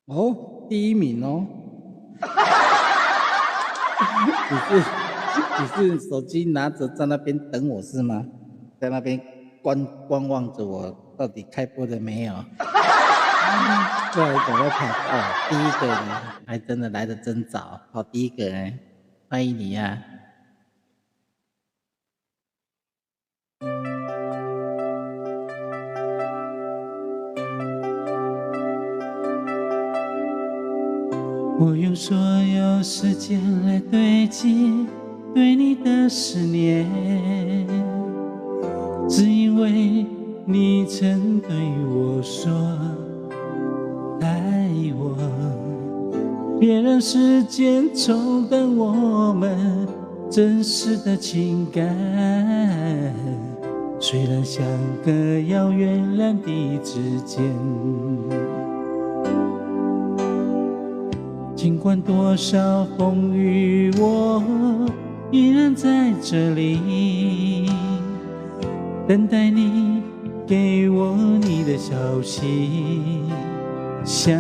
哦，第一名哦。你是手机拿着在那边等我是吗？在那边观望着我到底开播了没有？不然赶快跑哦！第一个你还真的来得真早，跑第一个哎，欢迎你呀、我用所有时间来堆积对你的思念，只因为你曾对我说爱我，别让时间冲淡我们真实的情感。虽然相隔遥远两地之间，尽管多少风雨，我依然在这里，等待你给我你的消息。想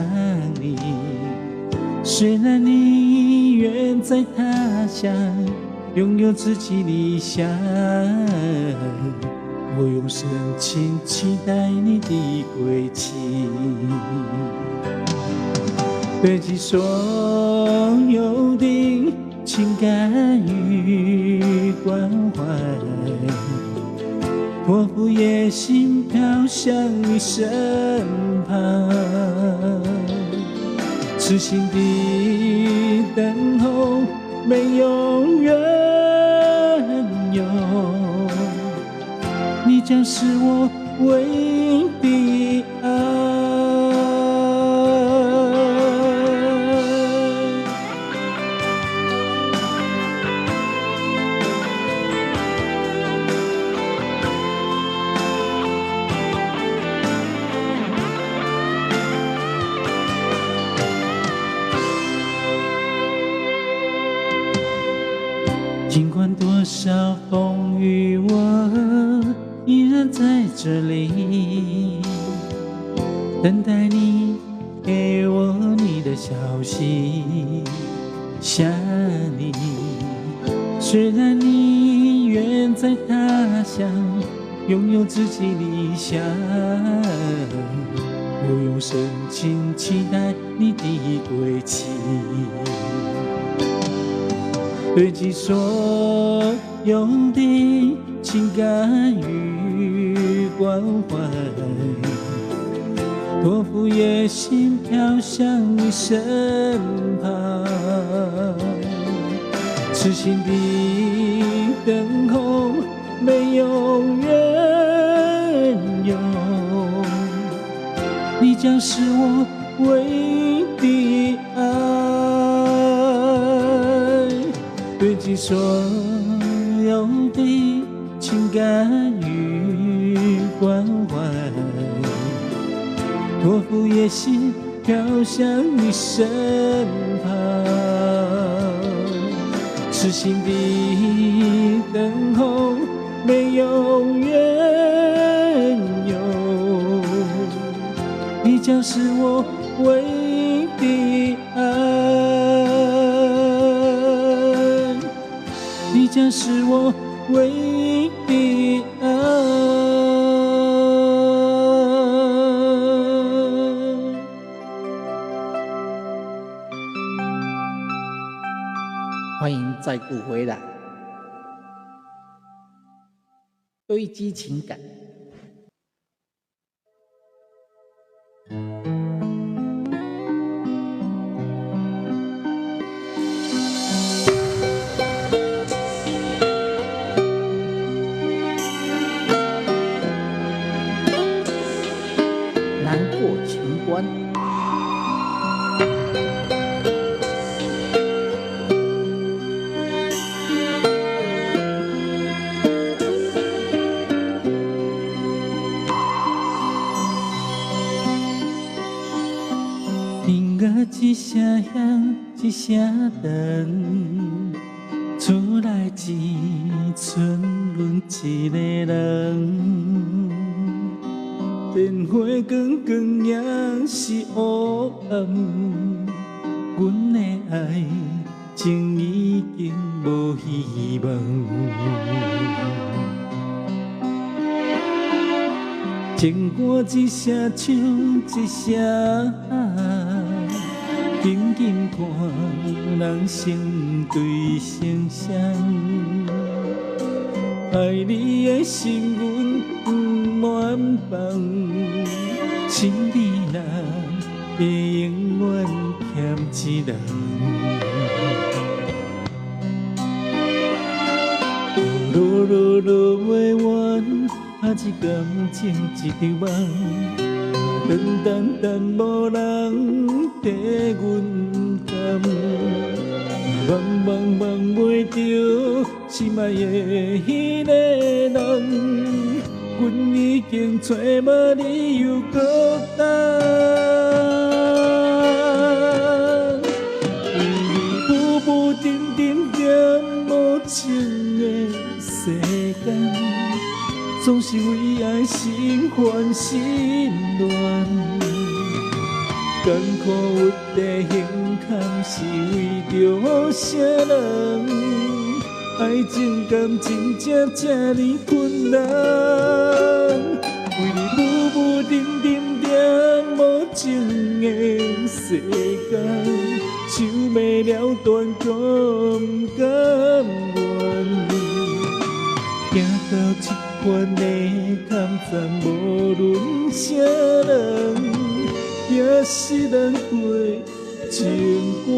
你，虽然你远在他乡，拥有自己理想，我用深情期待你的归期。堆积所有的情感与关怀，托付野心飘向你身旁，痴心的等候没永远有，你将是我唯一的爱。尽管多少风雨，我依然在这里，等待你给我你的消息。想你，虽然你远在他乡，拥有自己理想，我用深情期待你的归期。堆积所有的情感与关怀，托付野心飘向你身旁，痴心的等候没永远有，你将是我唯一的爱。堆积所有的情感与关怀，托付野心飘向你身旁，痴心的等候没永远有，你将是我唯一的爱。你将是我唯一的爱。欢迎再度回来，堆积情感。难过情关，天鹅一声响，一声长，厝内只剩阮一个人。电话光光也是黑暗，阮的爱情已经无希望。情歌一声唱一声，紧紧看人生对成双。爱你的心阮不满放，心里若会永远欠一人。落落落袂完，啊这感情一场梦，等等等无人替阮甘，茫茫茫袂着心爱的迄个人，阮已经找无理由搁等，为你浮浮沉沉在无情的世间，总是为爱心烦心乱，艰苦有地形坎是为着啥人？爱情感情才这呢困难，为你浮浮沉沉在无情的世间，想要了断却不甘愿，行到这款的坎站，无论啥人，也是难过情关。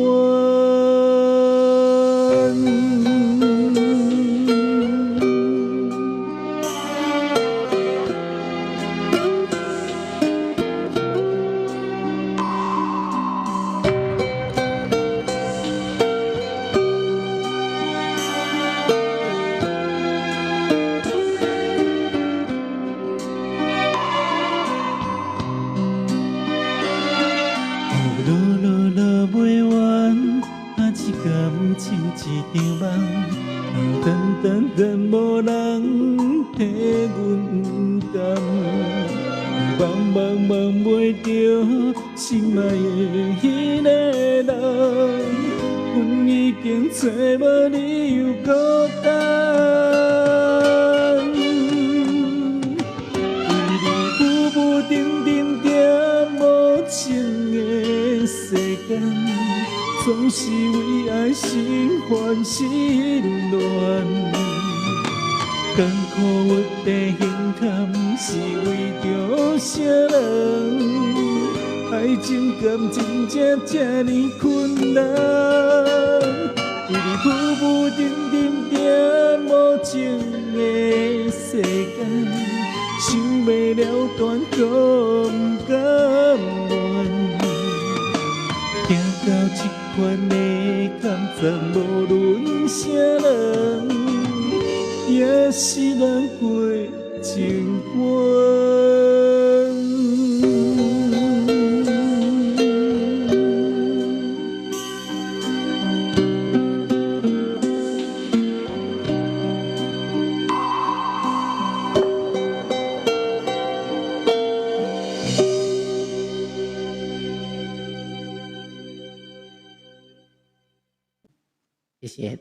一场梦，等等等无人替阮甘，茫茫茫袂着心爱的迄个人，阮已经找无理由搁等，为你浮浮沉沉在无情的世间，总是为爱心烦心乱，艰苦有地形坎是为着啥人？爱情感情才这呢困难，为你浮浮沉沉在无情的世间，想要了断却不甘愿，行到这款的坎站，无论啥人，也是难过情关。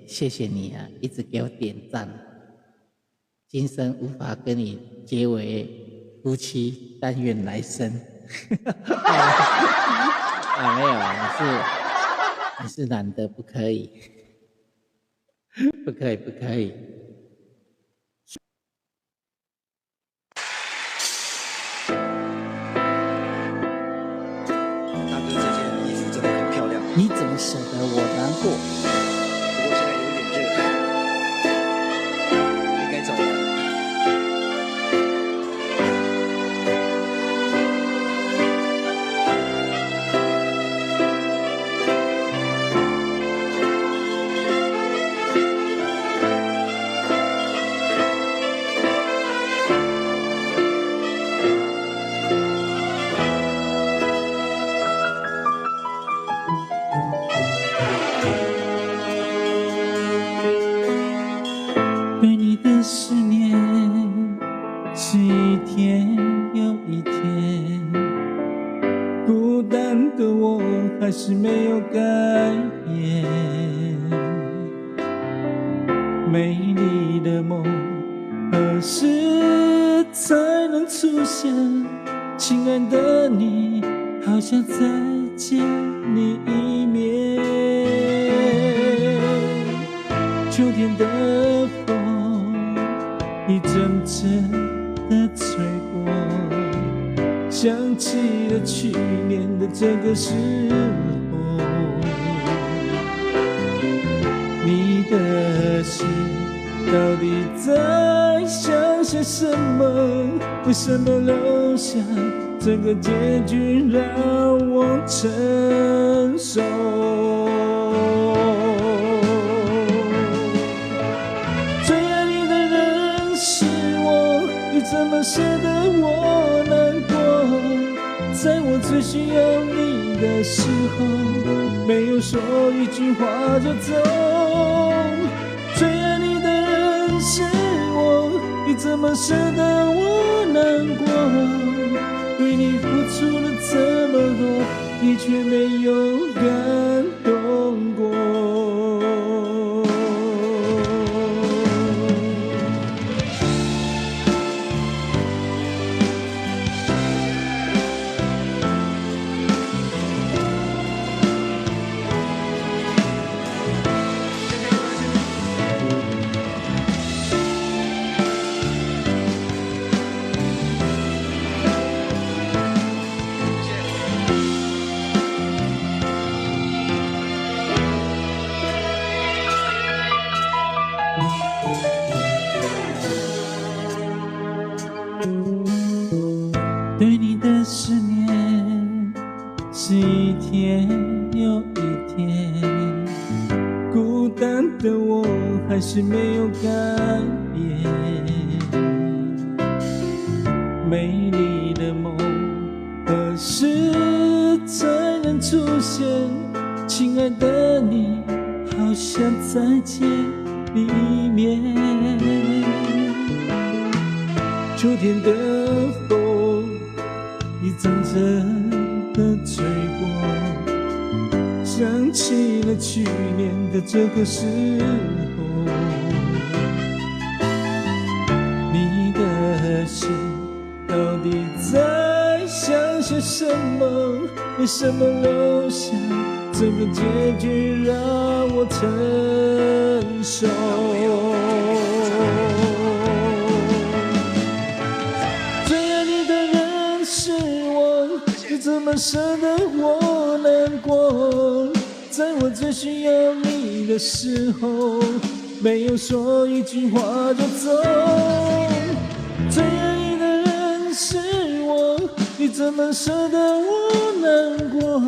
谢谢你啊，一直给我点赞。今生无法跟你结为夫妻，但愿来生。啊，没有啊，你是男的，不可以，不可以，不可以。大哥，这件衣服真的很漂亮，你怎么舍得我难过？不过现在有点热，应该走了。单的我还是没有改变。美丽的梦何时才能出现？亲爱的你，好想再见你一面。秋天的风一阵阵的吹过，想起了去年的这个时候，你的心到底在想些什么？为什么留下这个结局让我承受？最爱你的人是我，你怎么舍得我难过？在我最需要你的时候，没有说一句话就走。最爱你的人是我，你怎么舍得我难过？对你付出了这么多，你却没有感动过。对你的思念是一天又一天，孤单的我还是没有改变。美丽的梦何时才能出现？亲爱的你，好想再见你一面。秋天的风一阵阵的吹过，想起了去年的这个时候，你的心到底在想些什么？为什么留下这个结局让我承受？怎么舍得我难过？在我最需要你的时候，没有说一句话就走。最爱你的人是我，你怎么舍得我难过？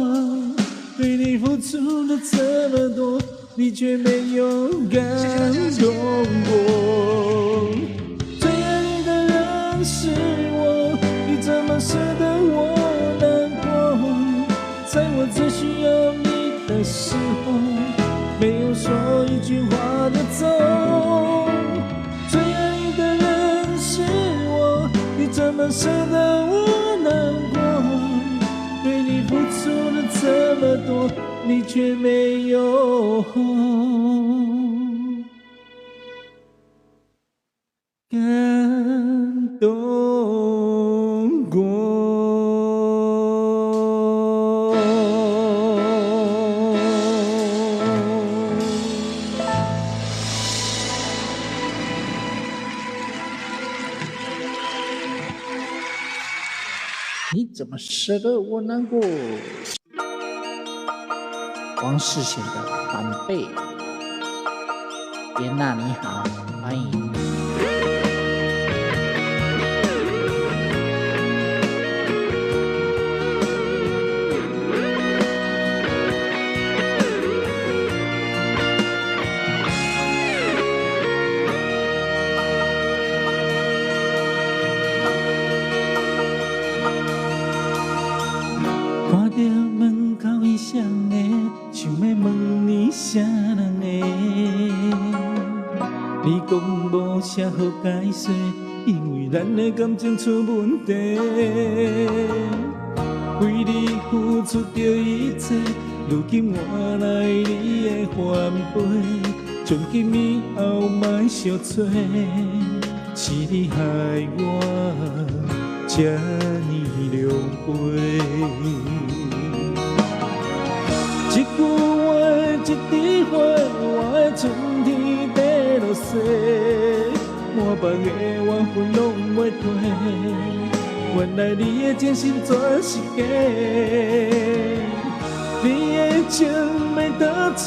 对你付出了这么多，你却没有感动过。最爱你的人是我，你怎么舍得我？在我最需要你的时候，没有说一句话就走。最爱你的人是我，你怎么舍得我难过？对你付出了这么多，你却没有感动过。你怎么舍得我难过？王世贤的反背。严娜你好，欢迎。看到门口伊谁的，想要问你啥人的？你讲无啥好解释，因为咱的感情出问题。为你付出着一切，如今换来你的反背，从今以后莫相找，是你害我这呢狼狽。一句话，一枝花，我的春天在落雪，满腹的怨愤拢袂退。原来你的真心全是假，你的情要倒找，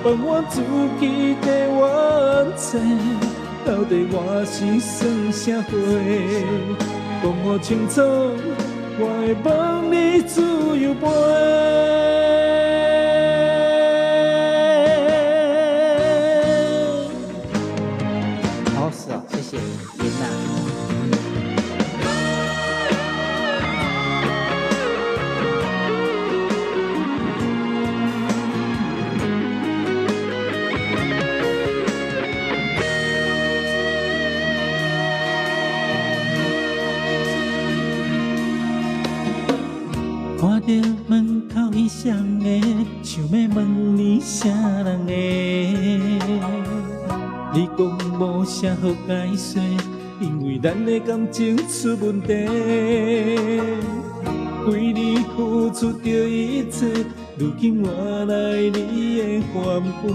放我自己在冤猜。到底我是算啥货？讲我清楚，我会帮你自由飞。好，是哦，谢谢琳娜。看到门口异乡的，想要问你啥人的？你讲无啥好解释，因为咱的感情出问题。为你付出着一切，如今换来你的反背，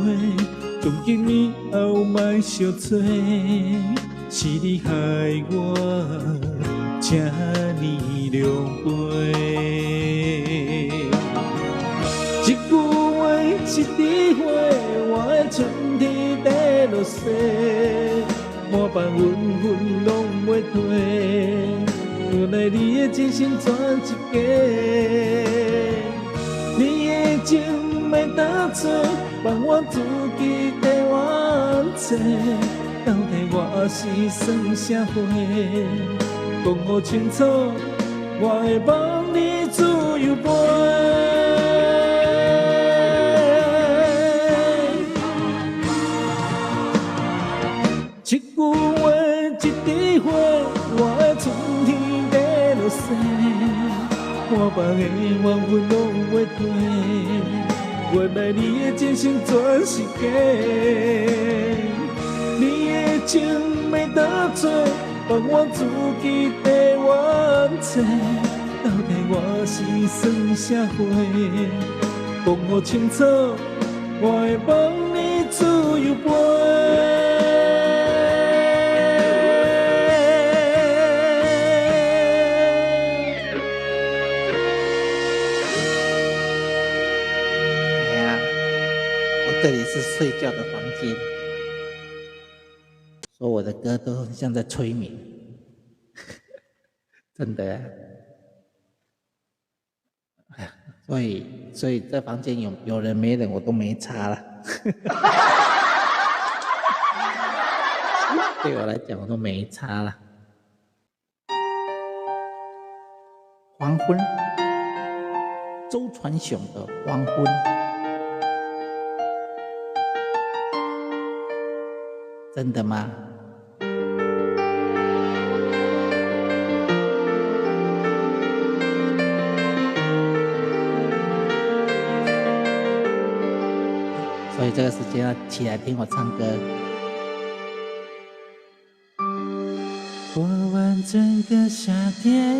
从今以后莫相找，是你害我这呢狼狽。一句话，一枝花，我的春天在落雪，满腹怨愤拢袂退。原来你的真心全是假，你的情要倒找，放我自己在冤猜。到底我是算啥货？讲我清楚，我会帮你自由飞。一句话，一枝花，我的春天在落雪，满腹的怨愤拢袂退。原来你的真心全是假，你的情要倒找，放我自己在冤猜。到底我是算啥货？讲我清楚，我会帮你自由飞。这里是睡觉的房间，说我的歌都很像在催眠，真的啊。所以这房间有人没人我都没差了，对我来讲我都没差了。黄昏，周传雄的《黄昏》。真的吗？所以这个时间要起来听我唱歌。过完整个夏天，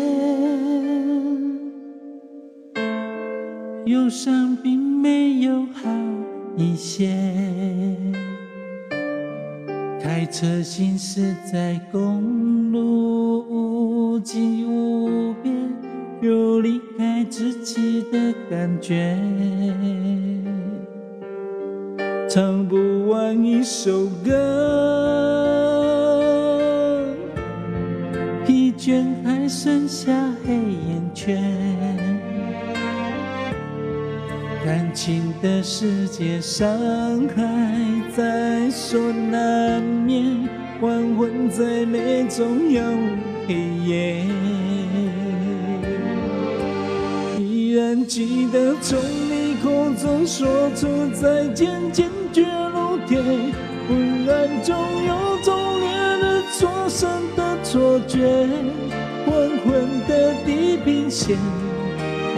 忧伤并没有好一些。开车行驶在公路无际无边，有离开自己的感觉，唱不完一首歌，疲倦还剩下黑眼圈。感情的世界，伤害在所难免，黄昏在美中杳无黑夜。依然记得从你口中说出再见，坚决如铁。昏暗中有种烈日灼身的错觉，黄昏的地平线。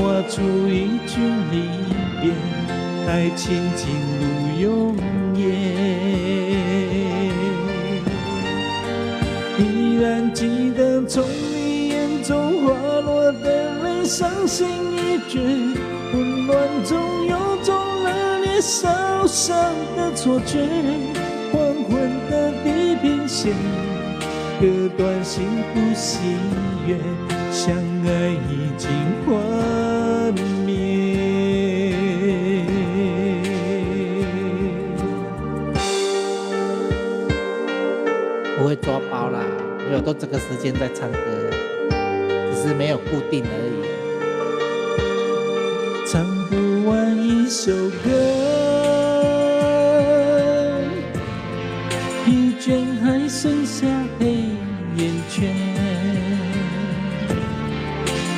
画出一句离别，爱情进入永远。依然记得从你眼中滑落的泪，伤心欲绝，混乱中有种热烈烧伤的错觉，黄昏的地平线，割断幸福喜悦，相爱已经幻灭。不会抓包啦，因为我都这个时间在唱歌，只是没有固定而已。唱不完一首歌，疲倦还剩下黑眼圈，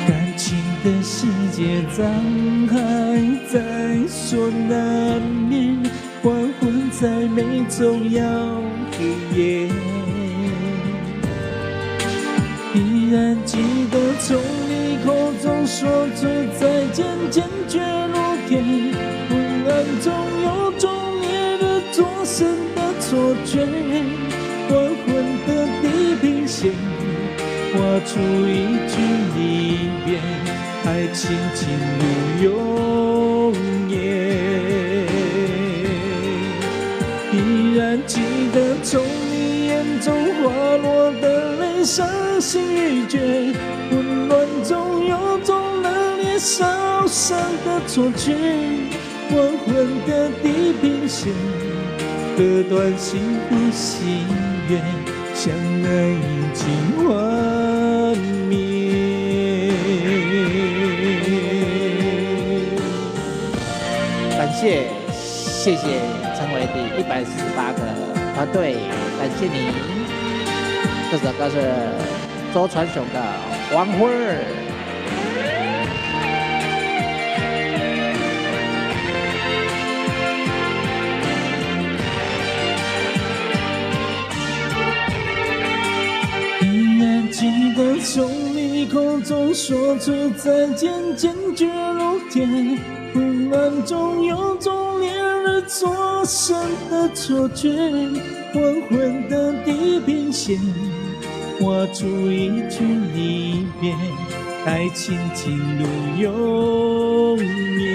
感情的世界张还在所难免，黄昏再美总要黑夜。依然记得从你口中说出再见，坚决如铁，昏暗中有种烈日灼身的错觉，黄昏的地平线，画出一句离别，爱情进入永远。依然记得从你眼中滑落的泪，伤心欲绝，混乱中有种热烈烧伤的错觉，黄昏的地平线，割断幸福喜悦，相爱已经幻灭。谢谢成为第118个团队，感谢你。这首歌是周传雄的《黄昏》。依然记得从你口中说出再见，坚决如铁，昏暗中有种烈日灼身的错觉，黄昏的地平线，画出一句离别，爱情进入永远。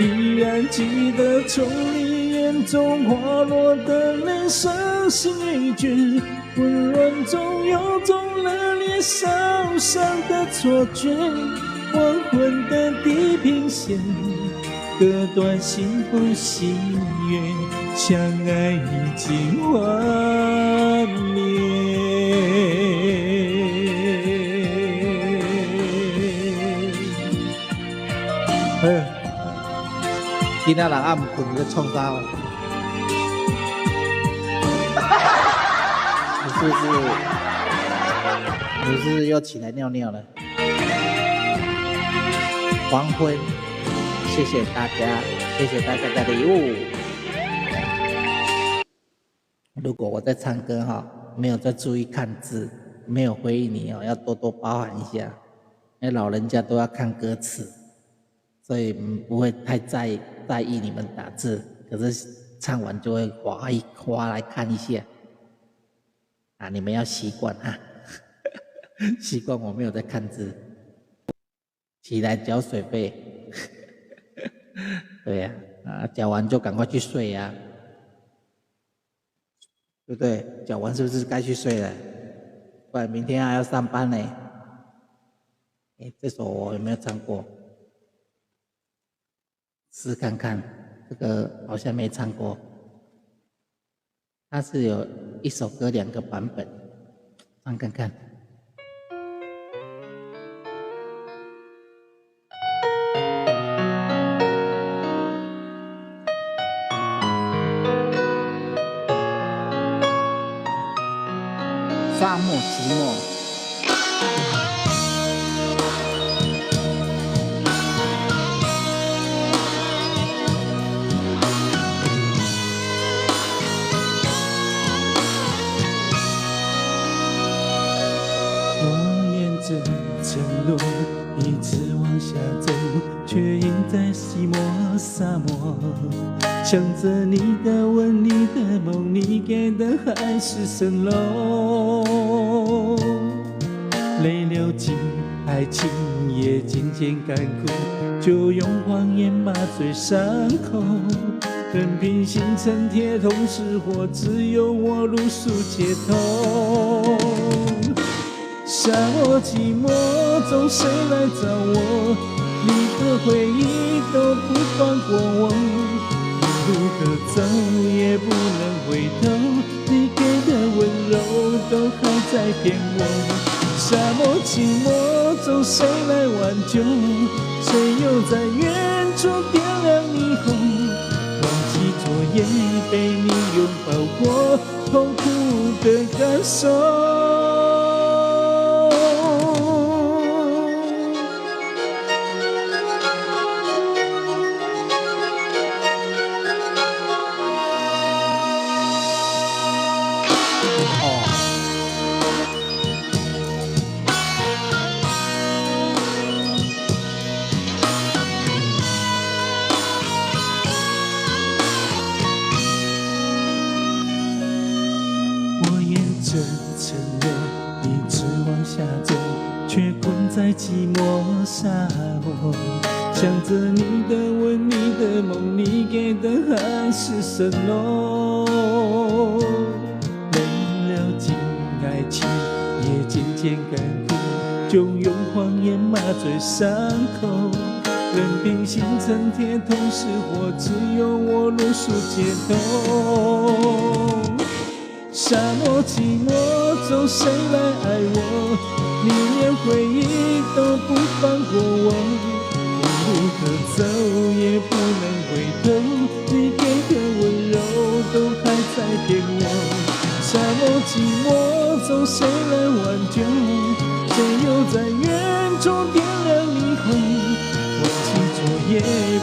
依然记得从你眼中滑落的泪，伤心欲绝，混乱中有种热烈烧伤的错觉，黄昏的地平线，割断幸福喜悦，相爱已经幻灭。今仔人暗困在创啥？你是不是又起来尿尿了？黄昏，谢谢大家，谢谢大家的礼物。如果我在唱歌哈，没有在注意看字，没有回应你哦，要多多包涵一下，因为老人家都要看歌词，所以不会太在意你们打字，可是唱完就会划来看一下。啊，你们要习惯啊，习惯我没有在看字，起来缴水费，对呀，缴完就赶快去睡呀，对不对？缴完是不是该去睡了？不然明天还要上班呢。这首我有没有唱过？试看看，这个好像没唱过。它是有一首歌2个版本，唱看看。沙漠寂寞。着下走，却赢在寂寞沙漠。想着你的吻，你的梦，你给的海市蜃楼。泪流尽，爱情也渐渐干枯，就用谎言麻醉伤口。任凭星辰铁桶失火，只有我露宿街头。沙漠寂寞中，谁来找我？你的回忆都不放过我，无路可走也不能回头，你给的温柔都还在骗我。沙漠寂寞中，谁来挽救？谁又在远处点亮霓虹？忘记昨夜被你拥抱过痛苦的感受。这承诺一直往下走，却困在寂寞沙漠。想着你的吻，你的梦，你给的海市蜃楼。泪流尽，爱情也渐渐干枯，就用谎言麻醉伤口。任凭星辰铁桶失火，只有我露宿街头。沙漠寂寞中，谁来爱我？你连回忆都不放过我，无路可走也不能回头，你给的温柔都还在骗我。沙漠寂寞中，谁来挽救？谁又在远处点亮霓虹？忘记昨夜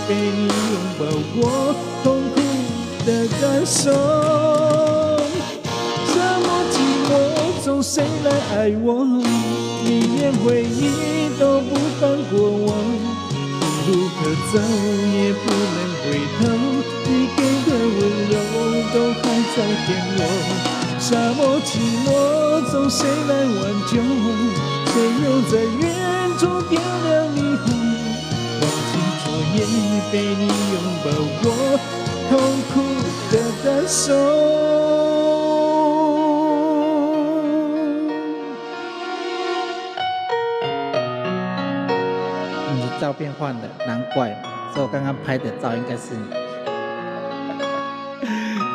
被你拥抱过痛苦的感受。谁来爱我？你连回忆都不放过我，无路可走也不能回头，你给的温柔都还在骗我。沙漠寂寞中，谁来挽救？谁又在远处点亮霓虹？忘记昨夜被你拥抱过痛苦的感受。照片换了，难怪嘛！所以我刚刚拍的照应该是你。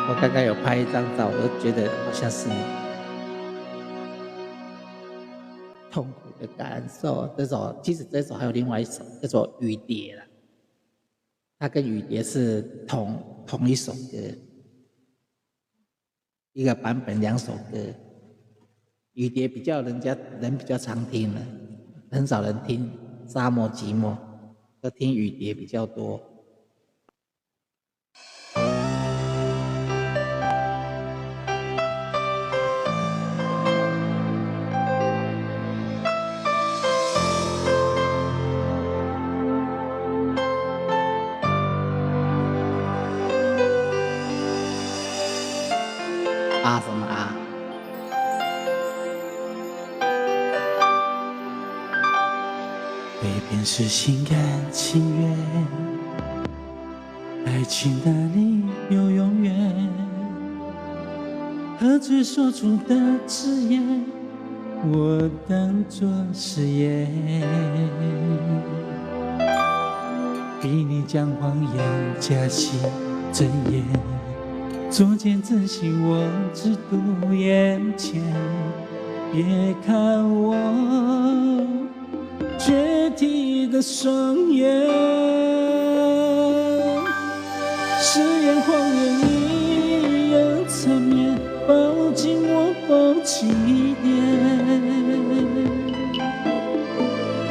我刚刚有拍一张照，我觉得好像是你。痛苦的感受，其实这首还有另外一首叫做《雨蝶》啦，它跟《雨蝶》是同一首歌，一个版本两首歌。《雨蝶》人比较常听了，很少人听。沙漠寂寞，都听雨蝶比较多。啊什么啊？被便是心甘情愿，爱情哪里有永远？喝醉说出的字眼，我当作誓言。逼你将谎言假戏真言，作践真心我只独眼前。别看我决堤的双眼，誓言谎言一样缠绵，抱紧我，抱紧一点。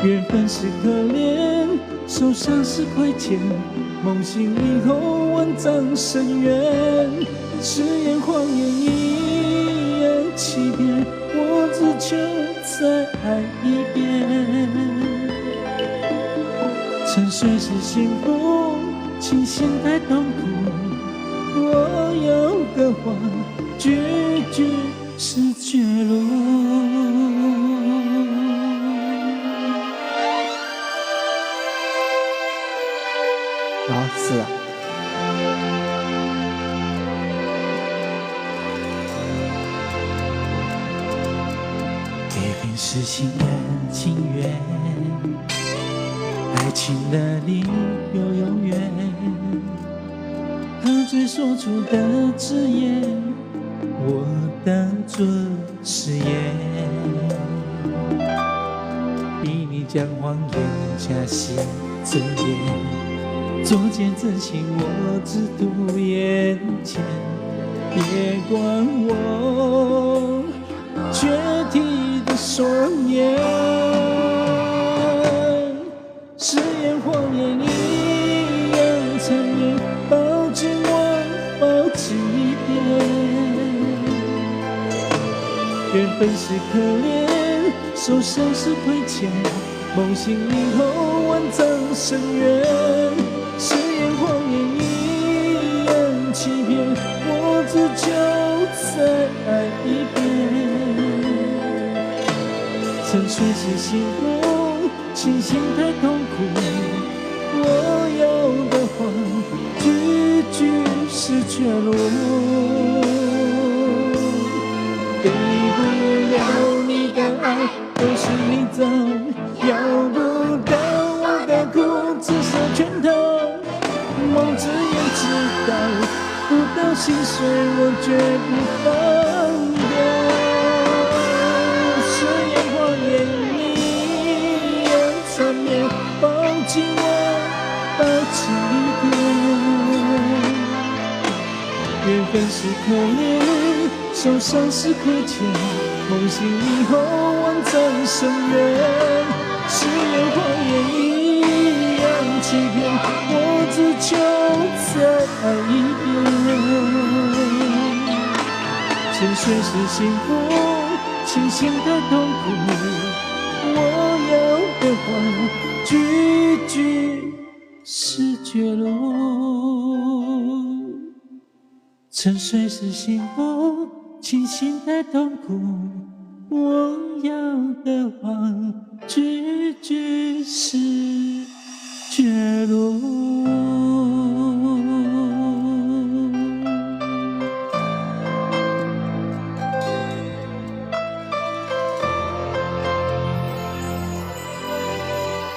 缘分是可怜，受伤是亏欠，梦醒以后万丈深渊。誓言谎言一样欺骗，我只求再爱一遍。沉睡是幸福，清醒太痛苦。我有的话，句句是绝路。啊，是啊。别人是心甘情愿，爱情的理由永远，他最说出的字眼，我当作誓言。逼你将谎言加戏遮掩，作践真心我只图眼前。别管我决堤的双眼，誓言谎言一样缠绵，抱紧我，抱紧一遍。缘分是可怜，受伤是亏欠，梦醒以后万丈深渊。誓言谎言一样欺骗，我只求再爱一遍。沉睡是幸福，清醒太痛苦。我有的话，句句是绝路。给不了你的爱，都是你走；要不到我的苦，只剩拳头。梦只言知道，不到心碎，我绝不放掉。誓言谎言一样缠绵，抱紧我，抱紧一点。缘分是可怜，受伤是亏欠，梦醒以后万丈深渊。誓言谎言一样欺骗，我只求再爱一遍。沉睡是幸福，清醒太痛苦。我有的话，句句是绝路。沉睡是幸福，清醒太痛苦。我要的话，句句是绝路。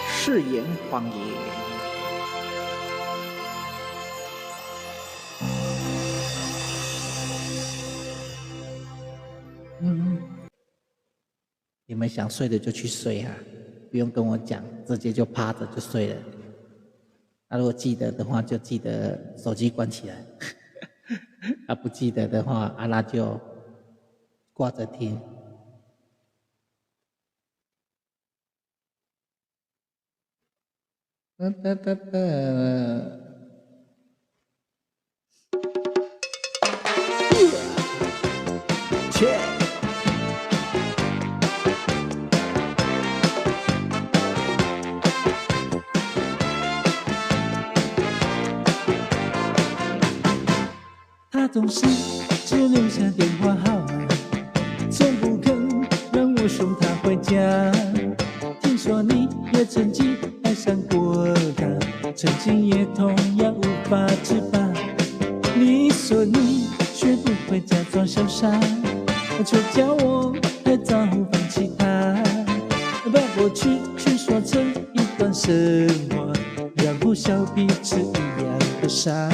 誓言谎言。你们想睡的就去睡啊，不用跟我讲，直接就趴着就睡了。如果记得的话，就记得手机关起来；不记得的话，那就挂着听。切。他总是只留下电话号码，从不肯让我送他回家。听说你也曾经爱上过他，曾经也同样无法自拔。你说你学不会假装潇洒，就叫我太早放弃他，把过去去说成一段神话，然后笑彼此一样的傻。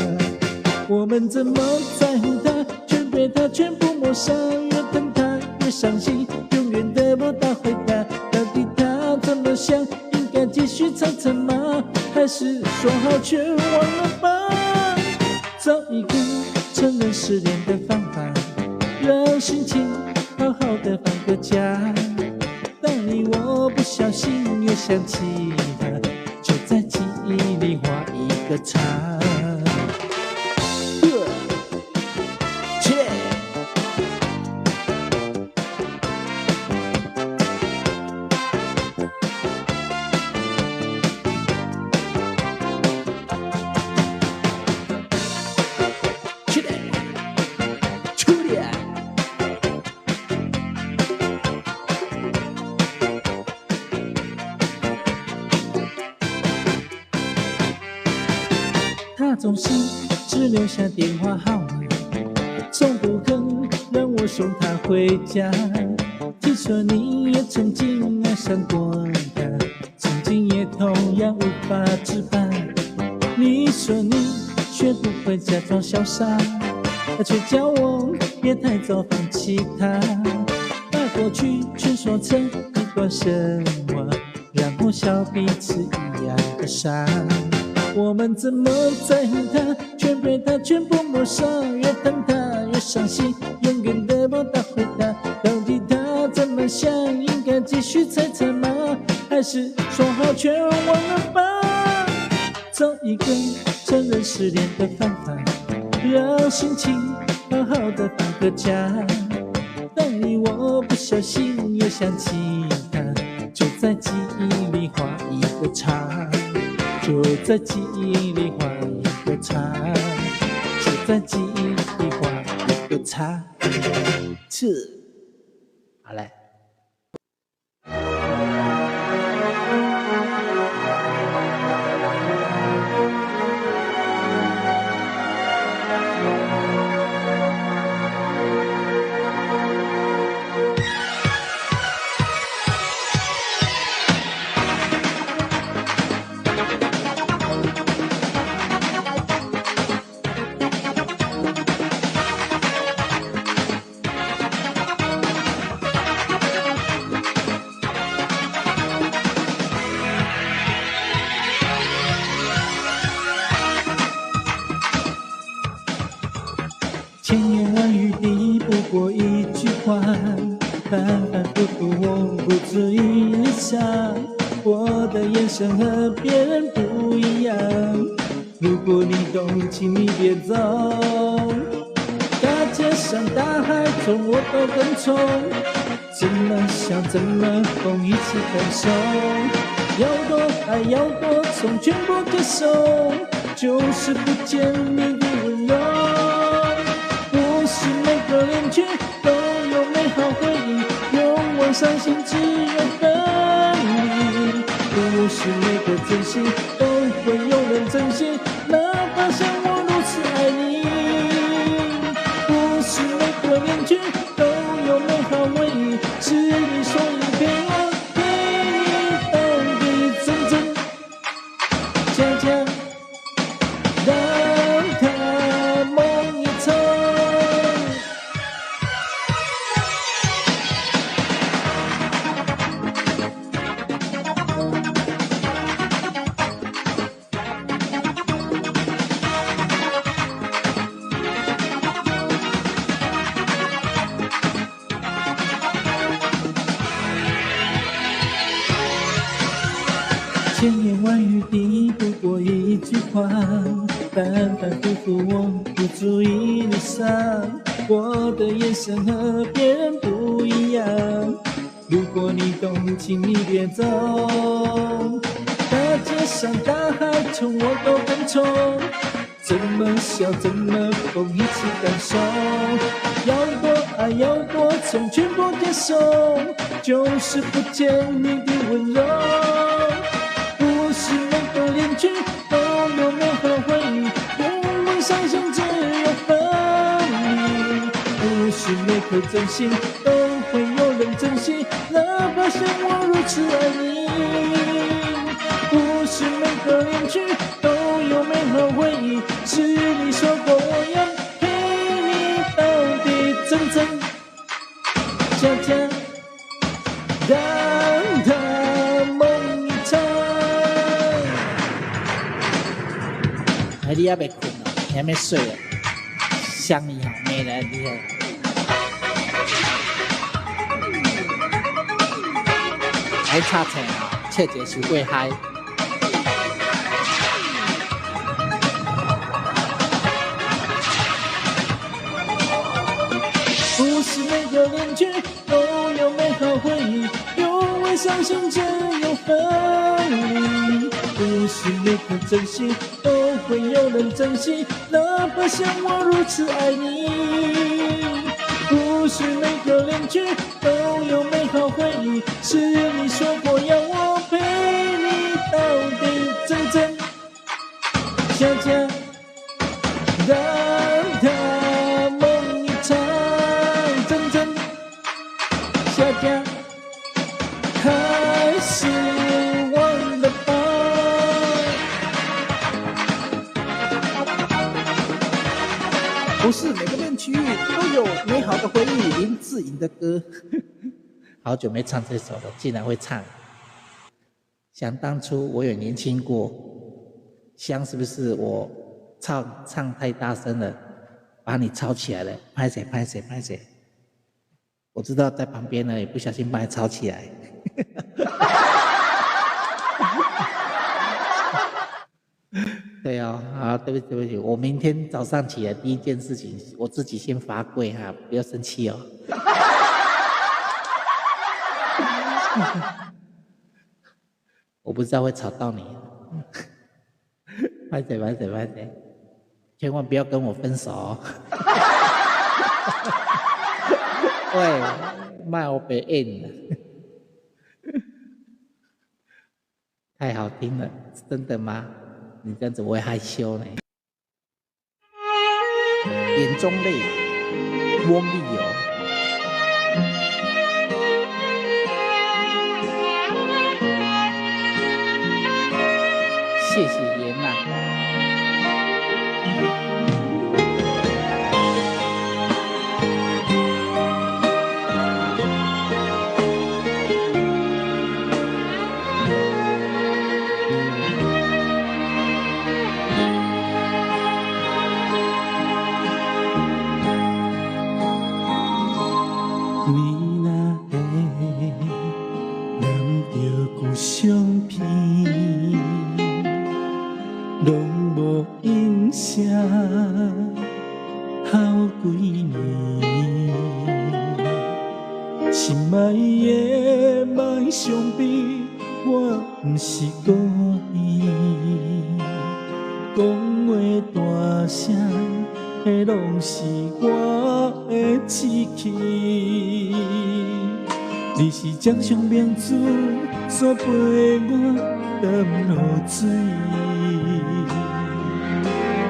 我们怎么在乎他，却被他全部抹杀，越疼他越伤心，永远得不到回答。到底他怎么想？应该继续猜测吗？还是说好全忘了吧？找一个承认失恋的方法，让心情好好的放个假。当你我不小心又想起他，就在记忆里画一个叉。他总是只留下电话号码，从不肯让我送他回家。听说你也曾经爱上过他，曾经也同样无法自拔。你说你学不会假装潇洒，却叫我别太早放弃他。把过去全说成一段神话，然后笑彼此一样的傻。我们怎么在乎他，却被他全部抹杀。越疼他越伤心，永远得不到回答。到底他怎么想？应该继续猜测吗？还是说好全忘了吧？找一个承认失恋的方法，让心情好好的放个假。当你我不小心又想起他，就在记忆里画一个叉，就在记忆里画一个叉，就在记忆里画一个叉。好嘞。千言万语抵不过一句话，反反复复我不足以理想。我的眼神和别人不一样，如果你懂，请你别走。大街上大海中我都跟从，怎么想怎么疯，一起感受。要多爱要多痛，全部接受，就是不见你的温柔。不是每个恋曲都有美好回忆，永远伤心只有分离。不是每个真心都会有人珍惜，哪怕像我如此爱你。不是每个恋曲都有美好回忆，是你所以陪我陪你到底真真假假，让它梦一场。千言万语抵不过一句话，反反复复我不足以理想。我的眼神和别人不一样，如果你懂，请你别走。大街上大海中我都跟从，怎么笑怎么疯，一起感受。要多爱要多痛，全部接受，就是不见你的温柔。不是每个恋曲都有美好回忆，永远伤心只有分离。不是每颗真心都会有人珍惜，哪怕像我如此爱你。不是每个恋曲都有美好回忆，是你说过我要陪你到底真真假假，让它梦一场。哎，你还没困哦，你还没睡哦，想你好，没来厉害。还差钱啊，切节收过嗨。不是每个恋曲都有美好回忆，永远伤心只有分离。不是每颗真心都会有人珍惜，哪怕像我如此爱你。不是每个恋曲都有美好回忆，是你说过要我陪你到底真真假假，不是每个恋曲都有美好的回忆。林志颖的歌，好久没唱这首了，竟然会唱。想当初我也年轻过，香是不是我唱太大声了，把你吵起来了？拍谁拍谁拍谁？我知道在旁边呢，也不小心把你吵起来。对哦，好，对不起，对不起，我明天早上起来第一件事情，我自己先罚跪哈，不要生气哦。我不知道会吵到你，拍谁拍谁拍谁，千万不要跟我分手哦。喂，卖我别演了，太好听了，真的吗？你这样子我会害羞呢。眼中泪，翁立友。谢谢严娜。你若会念着故乡片，拢无影声，好几年。心爱的莫伤悲，我不是故意。讲话大声的拢是我的志气。你是掌上明珠，伞陪我沉落水。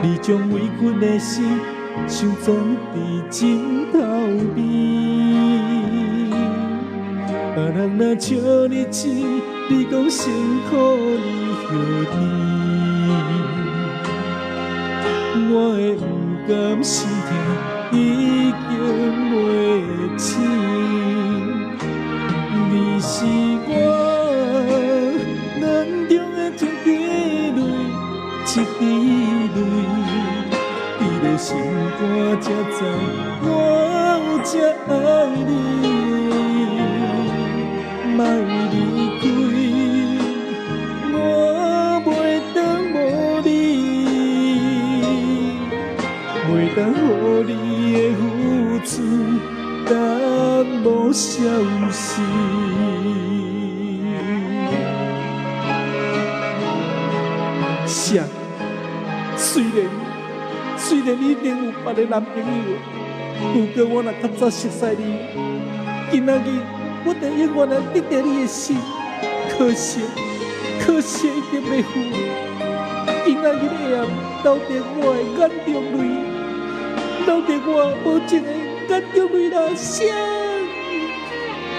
你将委屈的心收藏伫枕头边。别人若笑日子，你讲辛苦你何甜？我的不甘心痛已经袂醒。你是我眼中的一滴泪，一滴泪，你的心肝才知我有这爱你。莫离开，我袂当无你，袂当予你的付出淡薄消失。是啊，虽然你一定有别个男朋友，不过我若较早熟悉你，今仔日我就永远得到你的心。可惜已经袂赴。今仔日的暗，留着我的眼中泪，留着我无情的眼中泪啦，声。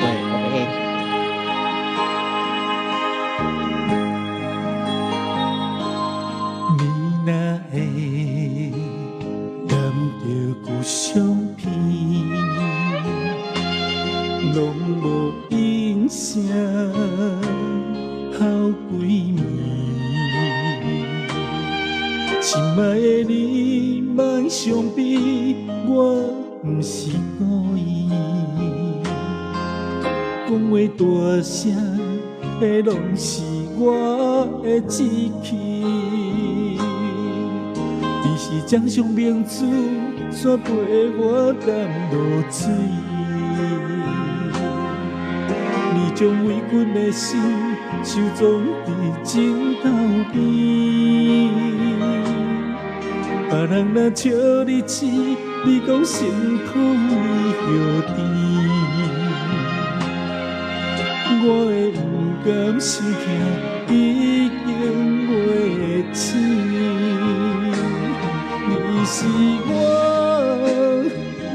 喂，我别演。你若会念着故乡片，拢无影声，好几年。心爱的你，莫伤悲，我不是故意。讲话大声的拢是我的志气。你是掌上明珠，伞陪我沉落水。你将委屈的心收藏伫枕头边。别人若笑日子，你讲辛苦你何甜？我的不甘心痛已经袂醒。你是我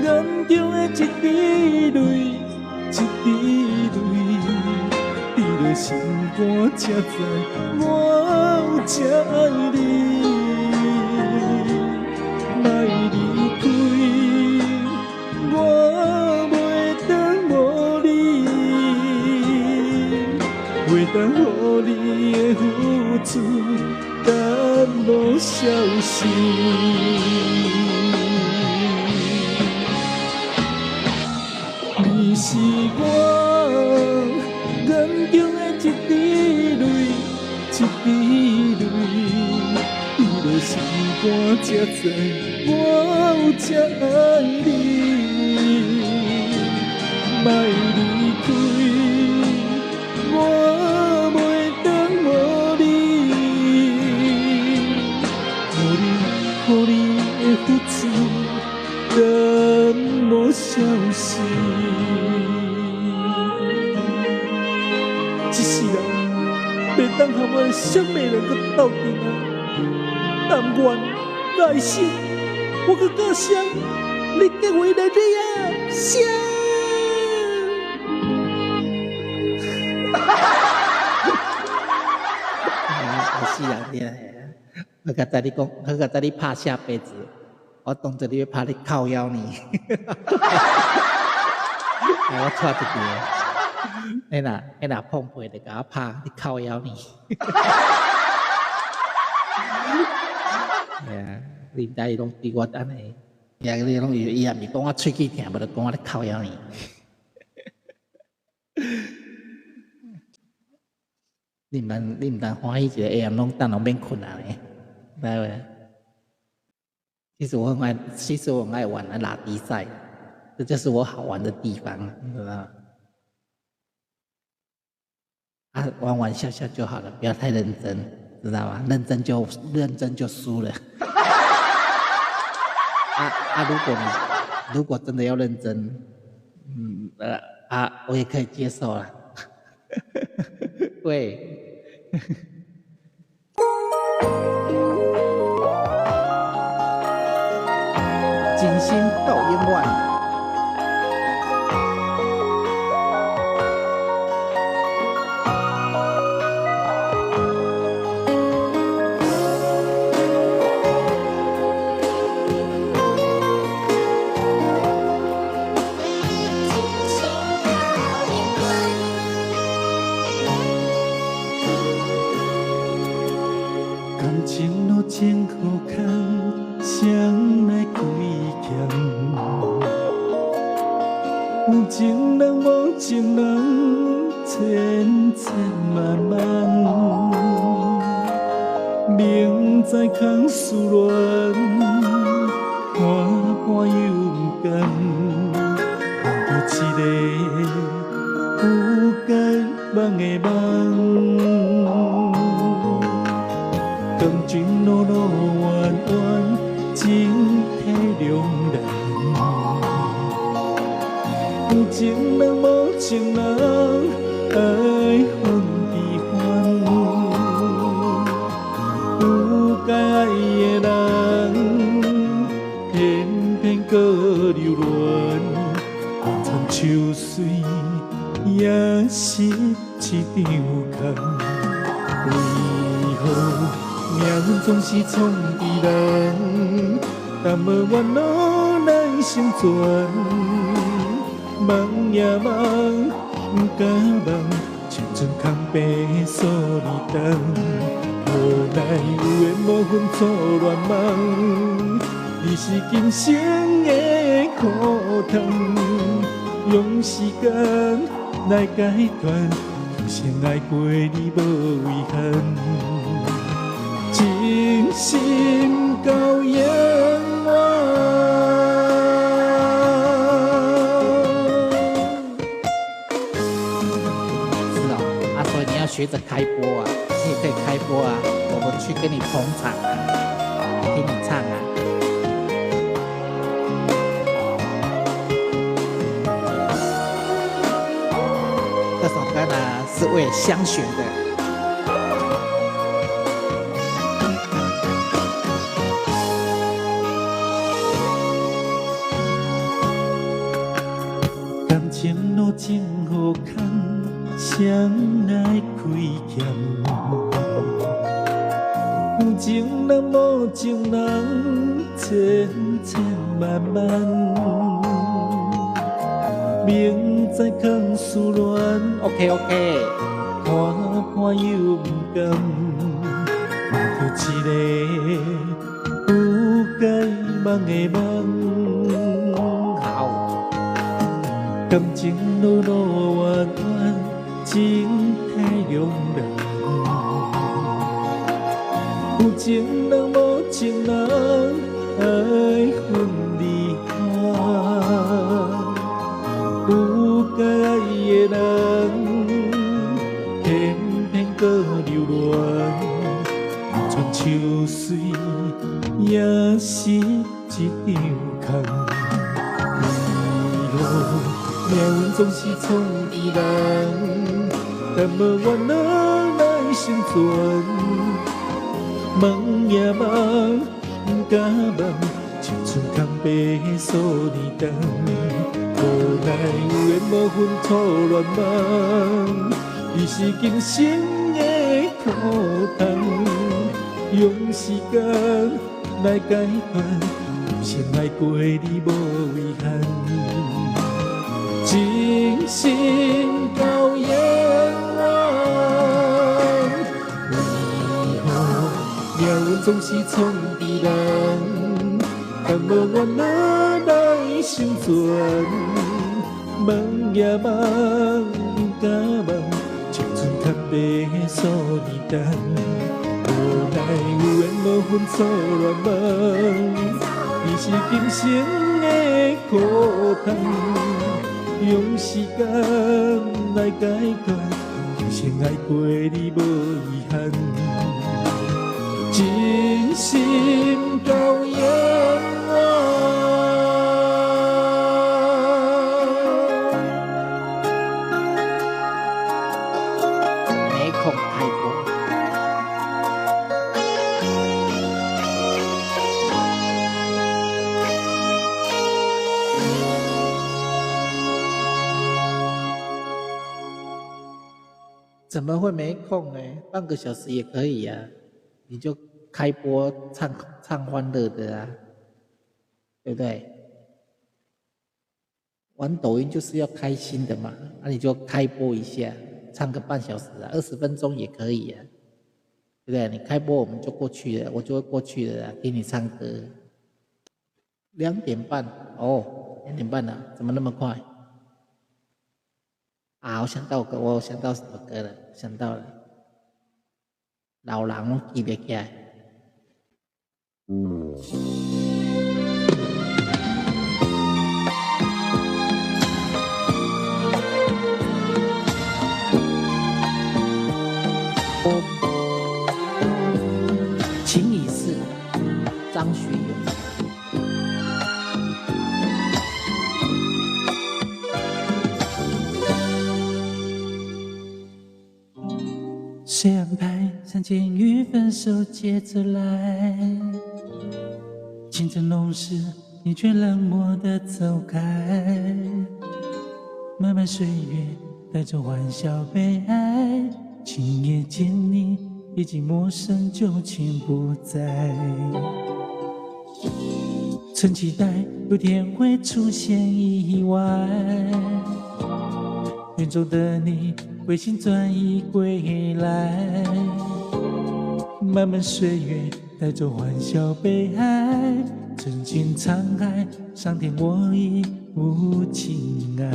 眼中的一滴泪，一滴泪，滴落心肝才知我有这爱你。莫离开。你的付出淡无消息。你是我眼中的一滴泪，一滴泪，为了心肝才知我有这爱你，莫离开，我袂当无你，予你的付出淡无消息。一世人袂当和我的小美人搁斗阵啊！但愿来生我搁到谁，你结为了你啊，谁？是人的，我刚才你讲，我刚才你拍下辈子，我当作你要拍你靠腰你，哎，我错一个，你若碰背就甲我拍你靠腰你，哎呀，你代拢对我安尼，你拢伊也毋是讲我喙齿疼，无就讲我咧靠腰你。你唔但欢喜一个下暗拢等拢免困啊咧，对不？其实我很爱玩拉迪赛，这就是我好玩的地方，知道吗？啊，玩玩笑笑就好了，不要太认真，知道吗？认真就输了。如果真的要认真，我也可以接受了。对。金星到烟外。感情路真好看，谁来开欠？有情人无情人，千千万万。明知空思恋，半半又不甘，望着一个有该望的梦。当情路路弯弯，情体两难。有情人无情人，爱恨悲欢。有该爱的人，偏偏搁留恋。参秋水也是一场空。为何？命运总是创治人，但无怨恼咱心酸。梦呀梦，不敢梦，青春空白数年长。无奈有缘无分错乱梦，你是今生的苦痛。用时间来解脱，今生爱过你无遗憾。真心到烟外。是哦，所以你要学着开播啊，你也可以开播啊，我们去跟你捧场啊，听你唱啊。这首歌呢是为香学的。情路真好看，谁来开欠？有情人无情人，千千万万。明知空思恋 ，OK， 看看又不甘，梦着一个有该梦的梦。好，感情路路弯弯，情太两人。有情人无情人，爱分离合。有该爱的人，偏偏搁留恋。泉秋水也是一场空。为何命运总是创意人，但无怨哪来生存？梦呀梦，不敢梦，青春空白数年长。无奈有缘无分错乱梦，伊是今生的苦痛。用时间来解决，有心爱过你无遗憾。真心到永远，为何命运总是创治人？但无怨哪来生存？梦呀梦，不敢梦，青春较白数年长。无奈有缘无分错乱梦，伊是今生的苦痛。用时间来解决，有心爱过你无遗憾。真心到永远。没空开播。怎么会没空呢？半个小时也可以啊，你就开播唱欢乐的啊，对不对？玩抖音就是要开心的嘛，那你就开播一下，唱个半小时啊，20分钟也可以啊，对不对？你开播我们就过去了，我就会过去了，给你唱歌。2点半哦，2点半了，怎么那么快？啊，我想到什么歌了？想到了，老人记不起来。情已逝，张学友。谁安排相见与分手接着来？清晨浓时，你却冷漠地走开。漫漫岁月带着欢笑悲哀，今夜见你已经陌生，旧情不在。曾期待有天会出现意外，远走的你回心转意归来，漫漫岁月带着欢笑悲哀，曾经沧海桑田我已无情爱。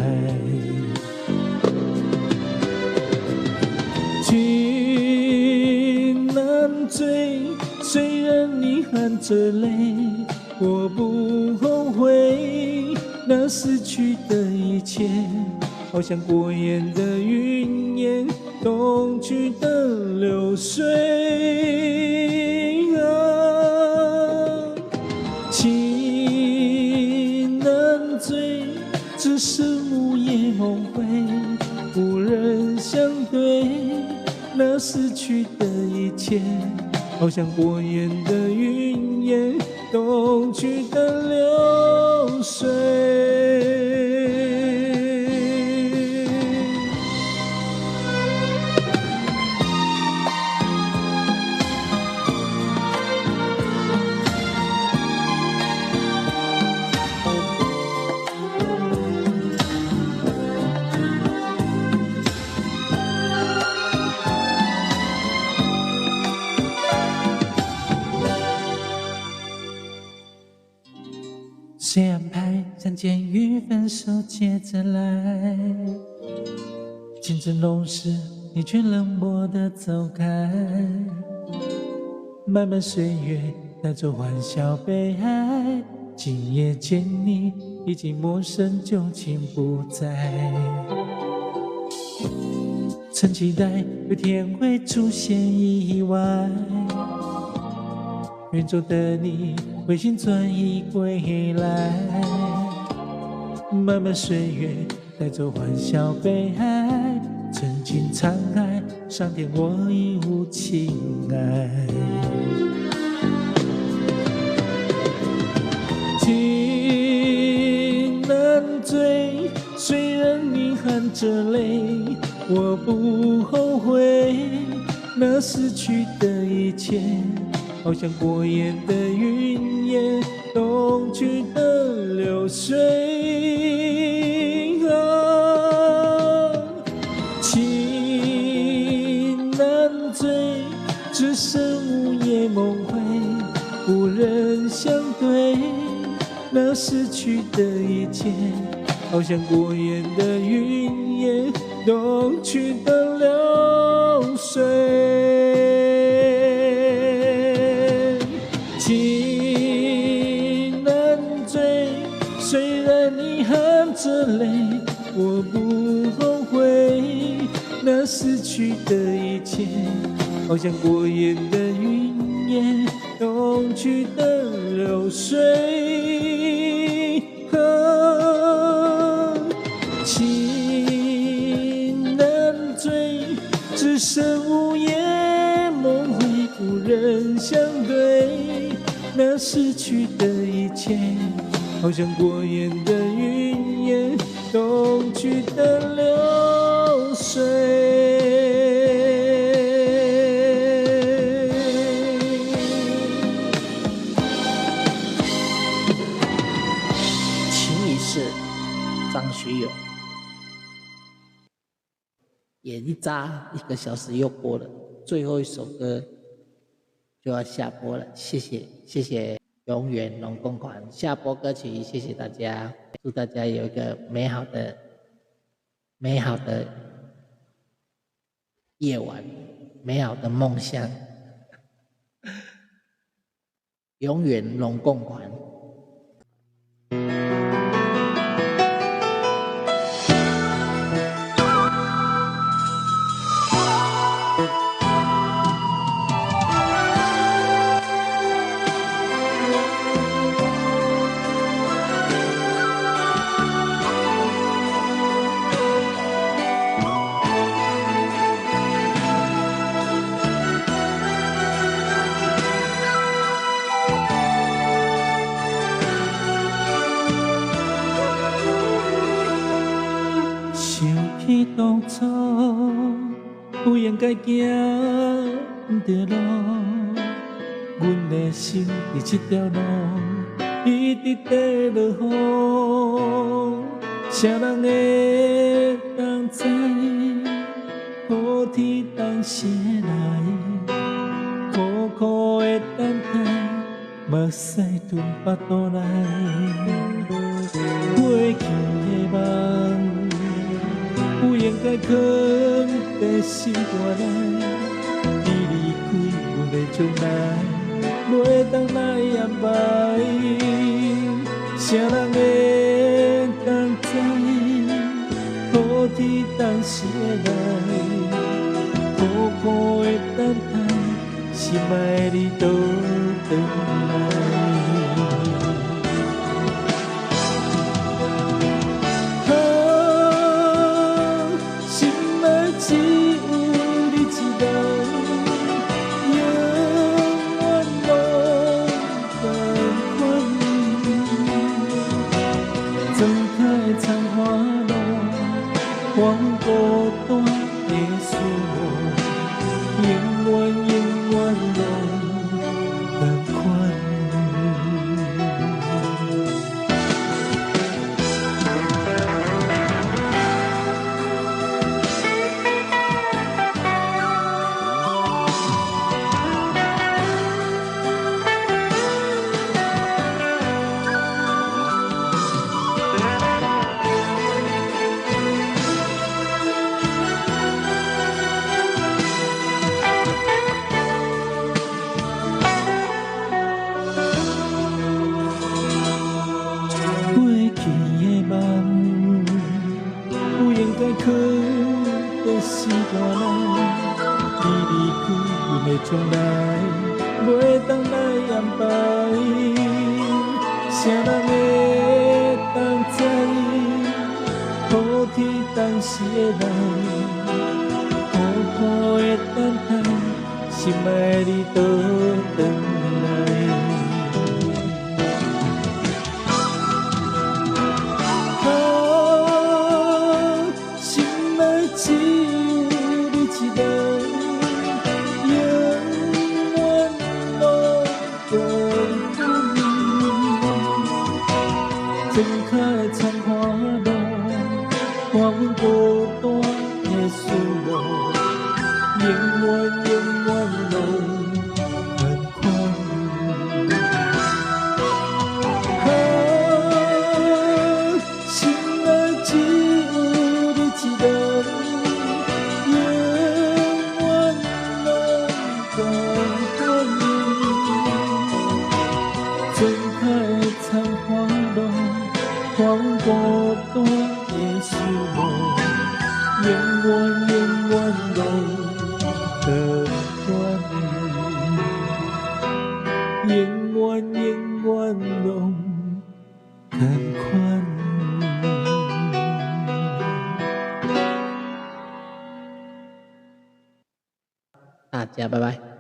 情难醉，虽然你含着泪，我不后悔那失去的一切，好像过眼的云烟，东去的流水啊，情难醉，只是午夜梦回，无人相对，那失去的一切，好像过眼的云烟，东去的流水。谁安排相见与分手接着来？情真浓时，你却冷漠地走开。漫漫岁月带走欢笑悲哀，今夜见你已经陌生，旧情不在。曾期待有天会出现意外，远走的你回心转意归来。漫漫岁月带走欢笑悲哀，曾经沧海桑田我已无情爱。情难醉，虽然你含着泪，我不后悔那失去的一切，好像过眼的云烟，东去的流水。情难醉，只剩午夜梦回，无人相对。那失去的一切，好像过眼的云烟，东去的流水。情难醉，虽然你含着泪，我不后悔那失去的一切，好像过眼的云烟，东去的流水。情难醉，只剩午夜梦回，无人相对。那失去的一切，好像过眼的云烟，东去的流水。情已逝，张学友。眼一眨，1个小时又过了，最后一首歌就要下播了。谢谢永远龙共款下播歌曲，谢谢大家，祝大家有一个美好的夜晚，美好的梦想。永远龙共款。当初不应该行的路，阮的心伫这条路一直在落雨。啥人会当知，雨天当时来，苦苦的等待，目屎从腹肚来，过去的梦。不应该藏在心肝内，你离开，阮的将来袂当来掩埋。啥人会当知，雨天当时会来，苦苦的等待，心爱的你倒转来。往孤单的思路，永远拢同款。谁人会当知？雨天当时的人，苦苦的等待，心爱的你倒转来。啊，心爱只有你一个，永远拢不分离。睁开残花路，看阮孤单的思路，永远永远拢同款。啊，心爱只有你一个，永远拢同款。睁开残花路，看阮孤单的思路，永远永远拢同款，永远永远拢同款。大家拜拜。